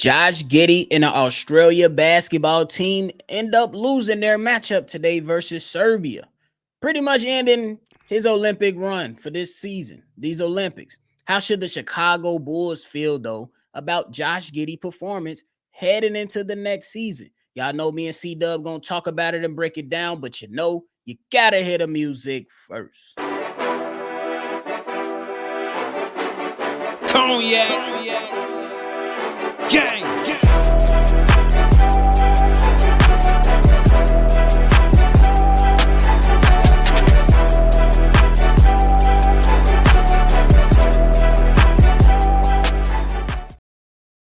Josh Giddey and the Australia basketball team end up losing their matchup today versus Serbia, pretty much ending his Olympic run for this season, these Olympics. How should the Chicago Bulls feel, though, about Josh Giddey performance heading into the next season? Y'all know me and CDubb gonna talk about it and break it down, but you gotta hear the music first. Cognac gang.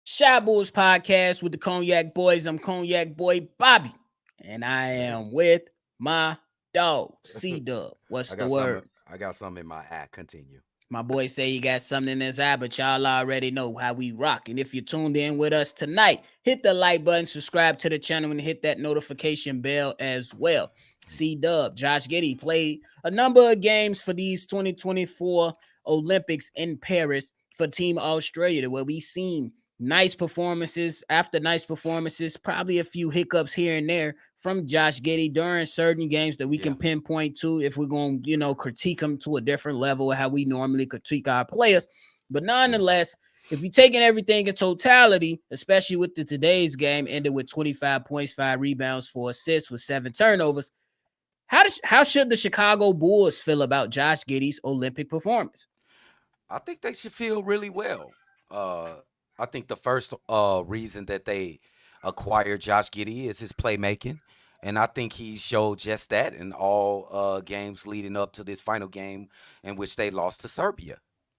Shy Bulls podcast with the Cognac Boys. I'm Cognac Boy Bobby, and I am with my dog, CDubb. What's the word? I got something in my eye. Continue. My boy say he got something in his eye, but y'all already know how we rock. And if you tuned in with us tonight, hit the like button, subscribe to the channel, and hit that notification bell as well. CDubb, Josh Giddey played a number of games for these 2024 Olympics in Paris for Team Australia, where we seen nice performances after nice performances, probably a few hiccups here and there from Josh Giddey during certain games that we can pinpoint to if we're going to, critique them to a different level of how we normally critique our players. But nonetheless, if you're taking everything in totality, especially with today's game, ended with 25 points, 5 rebounds, 4 assists with 7 turnovers, how should the Chicago Bulls feel about Josh Giddey's Olympic performance? I think they should feel really well. I think the first reason that they acquired Josh Giddey is his playmaking. And I think he showed just that in all games leading up to this final game in which they lost to Serbia.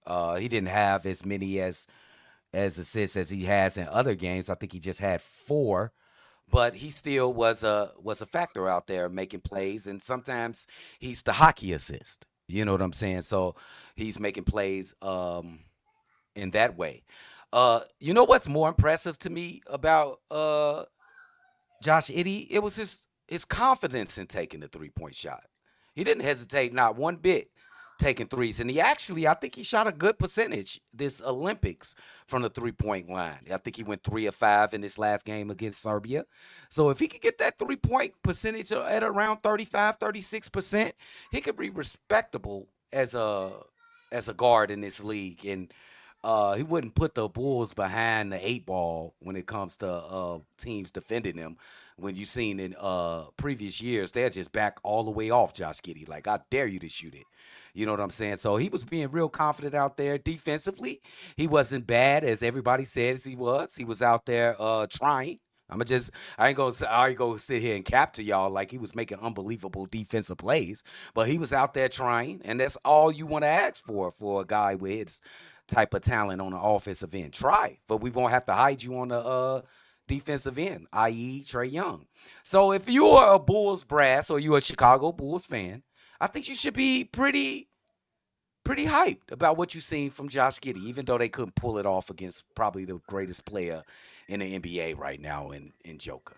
He didn't have as many as assists as he has in other games. I think he just had 4, but he still was a factor out there making plays. And sometimes he's the hockey assist. You know what I'm saying? So he's making plays in that way. You know what's more impressive to me about Josh Giddey? It was his confidence in taking the 3-point shot. He didn't hesitate not one bit taking threes. And I think he shot a good percentage this Olympics from the 3-point line. I think he went 3 of 5 in this last game against Serbia. So if he could get that 3-point percentage at around 35, 36%, he could be respectable as a guard in this league. And he wouldn't put the Bulls behind the 8 ball when it comes to teams defending them. When you've seen in previous years, they're just back all the way off Josh Giddey. Like, I dare you to shoot it. You know what I'm saying? So he was being real confident out there defensively. He wasn't bad, as everybody says he was. He was out there trying. I ain't gonna sit here and cap to y'all like he was making unbelievable defensive plays, but he was out there trying, and that's all you want to ask for a guy with his type of talent on the offensive end. Try, but we won't have to hide you on the defensive end, i.e. Trae Young. So if you are a Bulls brass or you're a Chicago Bulls fan, I think you should be pretty hyped about what you've seen from Josh Giddey, even though they couldn't pull it off against probably the greatest player in the NBA right now in Joker.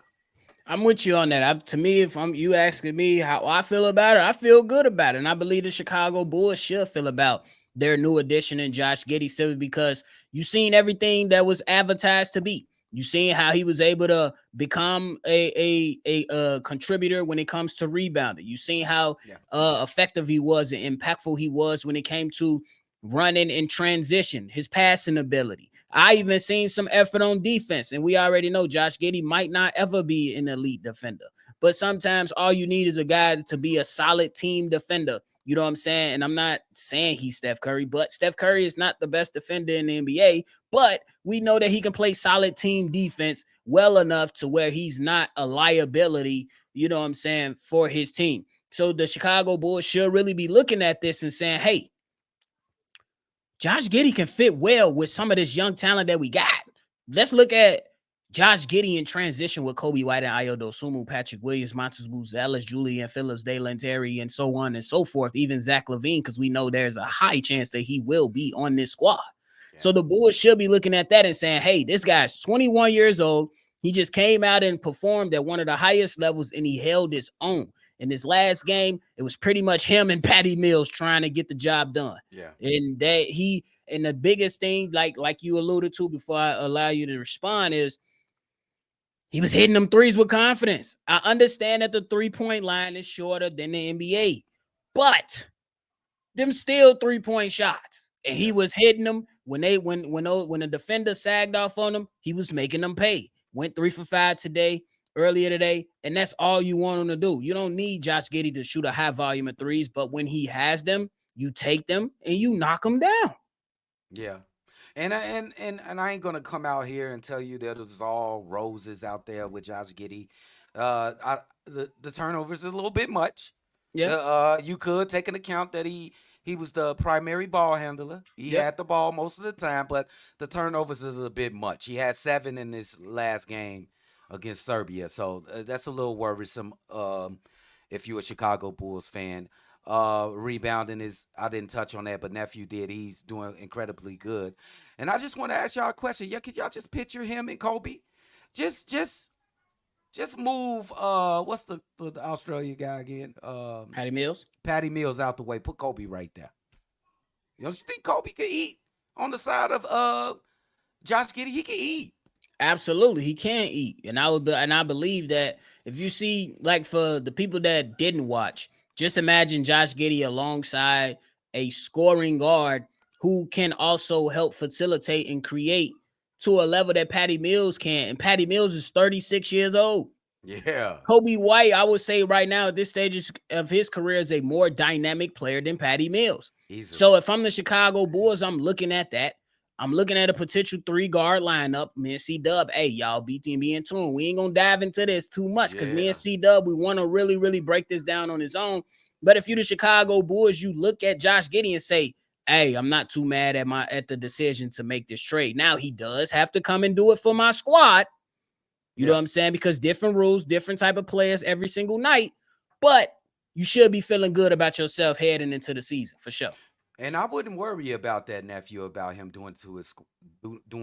I'm with you on that. To me, if you asking me how I feel about it, I feel good about it. And I believe the Chicago Bulls should feel about their new addition in Josh Giddey simply because you've seen everything that was advertised to be. You seen how he was able to become a contributor when it comes to rebounding. You seen how effective he was and impactful he was when it came to running in transition, his passing ability. I even seen some effort on defense, and we already know Josh Giddey might not ever be an elite defender, but sometimes all you need is a guy to be a solid team defender. You know what I'm saying? And I'm not saying he's Steph Curry, but Steph Curry is not the best defender in the NBA. But we know that he can play solid team defense well enough to where he's not a liability, you know what I'm saying, for his team. So the Chicago Bulls should really be looking at this and saying, hey, Josh Giddey can fit well with some of this young talent that we got. Let's look at Josh Giddey in transition with Kobe White and Ayo Dosunmu, Patrick Williams, Montes Buzelis, Julian Phillips, Dalen Terry, and so on and so forth, even Zach LaVine, because we know there's a high chance that he will be on this squad. Yeah. So the Bulls should be looking at that and saying, hey, this guy's 21 years old. He just came out and performed at one of the highest levels, and he held his own. In this last game, it was pretty much him and Patty Mills trying to get the job done. Yeah. And that And the biggest thing, like you alluded to before I allow you to respond, is he was hitting them threes with confidence. I understand that the 3-point line is shorter than the NBA, but them still 3-point shots. And he Yeah. was hitting them when the defender sagged off on him, he was making them pay. Went 3 for 5 earlier today, and that's all you want him to do. You don't need Josh Giddey to shoot a high volume of threes, but when he has them, you take them and you knock them down. Yeah. And I ain't gonna come out here and tell you that it was all roses out there with Josh Giddey. The turnovers is a little bit much. Yeah, You could take an account that he was the primary ball handler. He yep. had the ball most of the time, but the turnovers is a bit much. He had 7 in this last game against Serbia, so that's a little worrisome. If you're a Chicago Bulls fan, rebounding is, I didn't touch on that, but nephew did. He's doing incredibly good, and I just want to ask y'all a question. Yeah, could y'all just picture him and Kobe? Just move what's the Australia guy again? Patty Mills. Patty Mills out the way. Put Kobe right there. You don't you think Kobe could eat on the side of Josh Giddey? He could eat. Absolutely, he can eat, and I believe that if you see, like, for the people that didn't watch, just imagine Josh Giddey alongside a scoring guard who can also help facilitate and create to a level that Patty Mills can. And Patty Mills is 36 years old. Yeah. Kobe White, I would say right now at this stage of his career, is a more dynamic player than Patty Mills. So Easily. if I'm the Chicago Bulls, I'm looking at that. I'm looking at a potential 3-guard lineup. Me and CDubb, hey, y'all be in tune. We ain't gonna dive into this too much because me Yeah. and CDubb, we want to really, really break this down on his own. But if you're the Chicago Bulls, you look at Josh Giddey and say, hey, I'm not too mad at the decision to make this trade. Now he does have to come and do it for my squad. You know Yeah. what I'm saying? Because different rules, different type of players every single night. But you should be feeling good about yourself heading into the season for sure. And I wouldn't worry about that, nephew, about him doing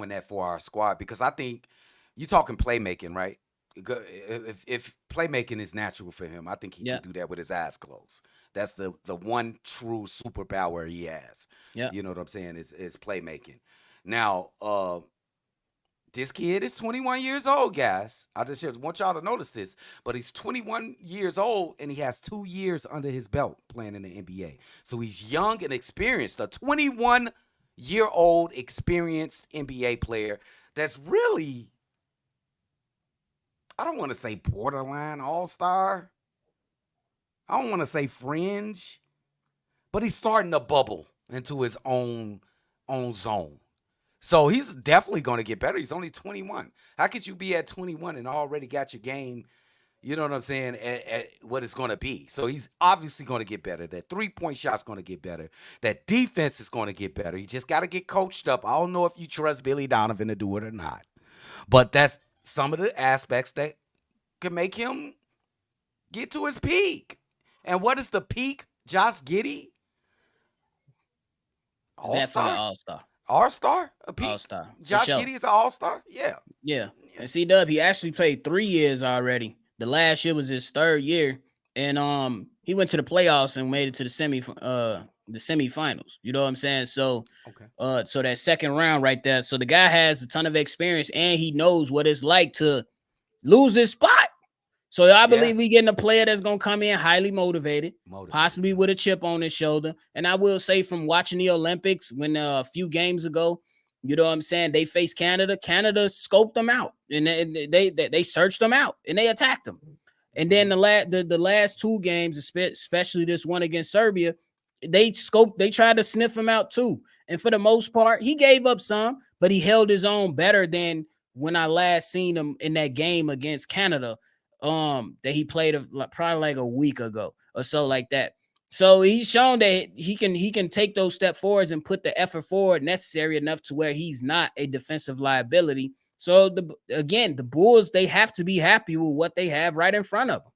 that for our squad, because I think you talking playmaking, right? If playmaking is natural for him, I think he Yeah. could do that with his eyes closed. That's the one true superpower he has. Yeah. You know what I'm saying? Is playmaking. Now, this kid is 21 years old, guys. I just want y'all to notice this. But he's 21 years old, and he has 2 years under his belt playing in the NBA. So he's young and experienced. A 21-year-old experienced NBA player that's really, I don't want to say borderline all-star. I don't want to say fringe. But he's starting to bubble into his own zone. So he's definitely going to get better. He's only 21. How could you be at 21 and already got your game, you know what I'm saying, at what it's going to be? So he's obviously going to get better. That 3-point shot's going to get better. That defense is going to get better. You just got to get coached up. I don't know if you trust Billy Donovan to do it or not. But that's some of the aspects that can make him get to his peak. And what is the peak? Josh Giddey? Definitely All-star? all-star. All-star? A peak? All-star. For Josh sure. Giddey is an all-star? Yeah. Yeah. Yeah. And CDubb, he actually played 3 years already. The last year was his 3rd year. And he went to the playoffs and made it to the semifinals. You know what I'm saying? So Okay. so that second round right there. So the guy has a ton of experience and he knows what it's like to lose his spot. So I Yeah. believe we getting a player that's gonna come in highly motivated, possibly Yeah. with a chip on his shoulder. And I will say, from watching the Olympics when a few games ago, you know what I'm saying, they faced Canada. Canada scoped them out, and they searched them out and they attacked them. And then the last 2 games, especially this one against Serbia, they tried to sniff him out too. And for the most part, he gave up some, but he held his own better than when I last seen him in that game against Canada. That he played probably like a week ago or so, like that. So he's shown that he can take those step forwards and put the effort forward necessary enough to where he's not a defensive liability. So the Bulls, they have to be happy with what they have right in front of them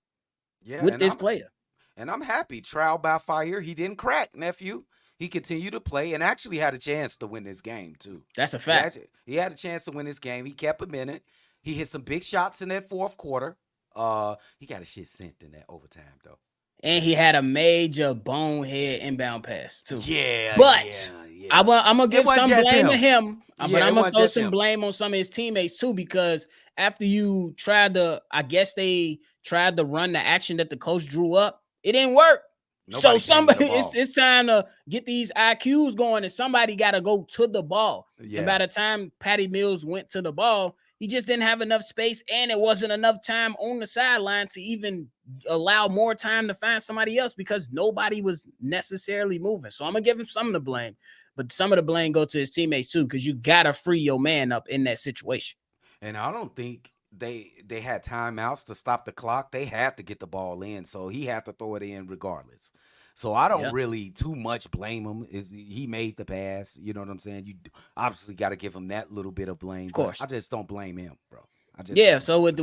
Yeah, with this player. I'm happy. Trial by fire. He didn't crack, nephew. He continued to play and actually had a chance to win this game too. That's a fact. He had a chance to win this game. He kept him in it. He hit some big shots in that fourth quarter. He got his shit sent in that overtime though. And he had a major bonehead inbound pass too. Yeah, But yeah. I'm gonna It give wasn't some just blame to him. him, but Yeah, it I'm gonna wasn't throw just some him. blame on some of his teammates too, because after you tried to, I guess they tried to run the action that the coach drew up, it didn't work. So Nobody came to the somebody, ball. it's time to get these IQs going, and somebody got to go to the ball. And by Yeah. the time Patty Mills went to the ball, he just didn't have enough space, and it wasn't enough time on the sideline to even allow more time to find somebody else because nobody was necessarily moving. So I'm gonna give him some of the blame, but some of the blame go to his teammates too, because you gotta free your man up in that situation. And I don't think they had timeouts to stop the clock. They had to get the ball in, so he had to throw it in regardless. So I don't Yeah, really too much blame him. Is he made the pass? You know what I'm saying? You obviously got to give him that little bit of blame, of but I course. just don't blame him, bro. I just Yeah, don't blame so him.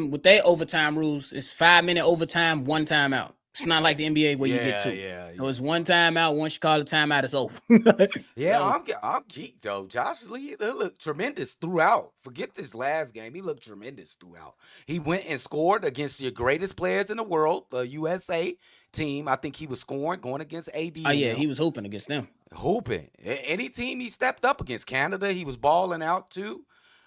with their overtime rules, it's 5 minute overtime, one timeout. It's not like the NBA where you get Yeah, two. yeah, So it's yeah. one timeout. Once you call the timeout, it's over. Yeah, So I'm geeked though. Josh Lee, he looked tremendous throughout. Forget this last game. He looked tremendous throughout. He went and scored against your greatest players in the world, the USA team. I think he was scoring, going against oh AD and yeah, them, he was hooping against them. hooping. Any team he stepped up against, Canada, he was balling out too.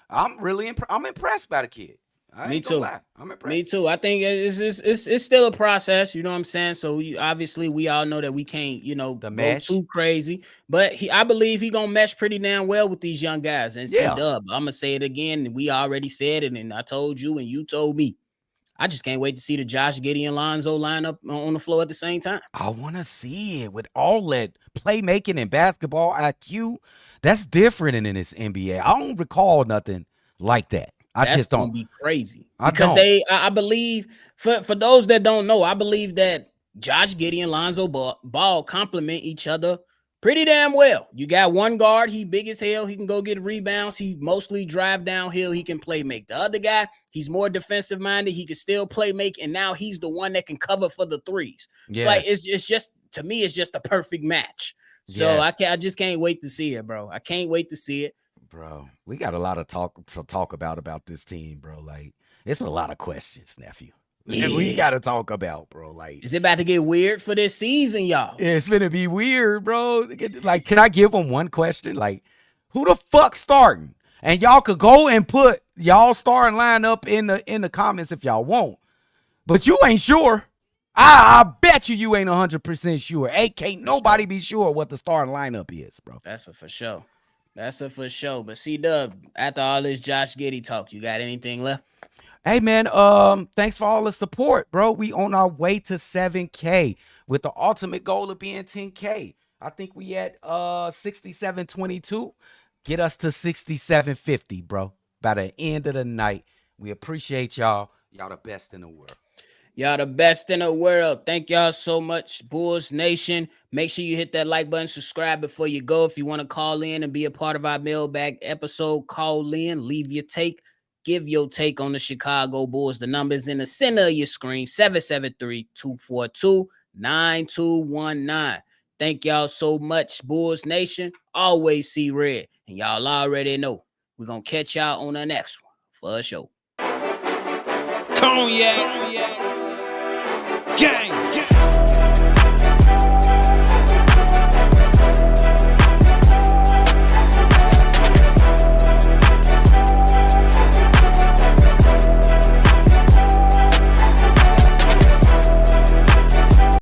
I'm really I'm impressed by the kid. I Me ain't gonna too. lie. I'm Me impressed. too. I think it's still a process. You know what I'm saying? So obviously we all know that we can't, The go mesh. too crazy. But I believe he gonna mesh pretty damn well with these young guys. And Yeah. CDubb, I'm gonna say it again. And we already said it, and I told you, and you told me. I just can't wait to see the Josh Giddey and Lonzo line up on the floor at the same time. I want to see it with all that playmaking and basketball IQ. That's different in this NBA. I don't recall nothing like that. I That's just gonna don't. be crazy I because don't. I believe for those that don't know, I believe that Josh Giddey and Lonzo Ball complement each other pretty damn well. You got one guard, he big as hell, he can go get rebounds, he mostly drive downhill, he can play make. The other guy, he's more defensive minded, he can still play make, and now he's the one that can cover for the threes. So like Yes. it's just, to me, it's just a perfect match. So Yes. I just can't wait to see it, bro. I can't wait to see it. Bro, we got a lot of talk about this team, bro. Like, it's a lot of questions, nephew. We Yeah. got to talk about, bro. Like, Is it about to get weird for this season, y'all? it's gonna be weird, bro. Like, can I give them one question? Like, who the fuck starting? And y'all could go and put y'all starting lineup in the comments if y'all want. But you ain't sure. I bet you ain't 100% sure. Hey, can't For nobody sure. be sure what the starting lineup is, bro. That's a for sure. That's a for sure. But CDubb, after all this Josh Giddey talk, you got anything left? Hey man, thanks for all the support, bro. We on our way to 7K with the ultimate goal of being 10K. I think we at 6722. Get us to 6750, bro. By the end of the night. We appreciate y'all. Y'all the best in the world. Y'all the best in the world. Thank y'all so much, Bulls Nation. Make sure you hit that like button, subscribe before you go. If you want to call in and be a part of our mailbag episode, call in, leave your take, give your take on the Chicago Bulls. The number's in the center of your screen, 773-242-9219. Thank y'all so much, Bulls Nation. Always see red. And y'all already know we're going to catch y'all on the next one for a show. Cognac. Gang.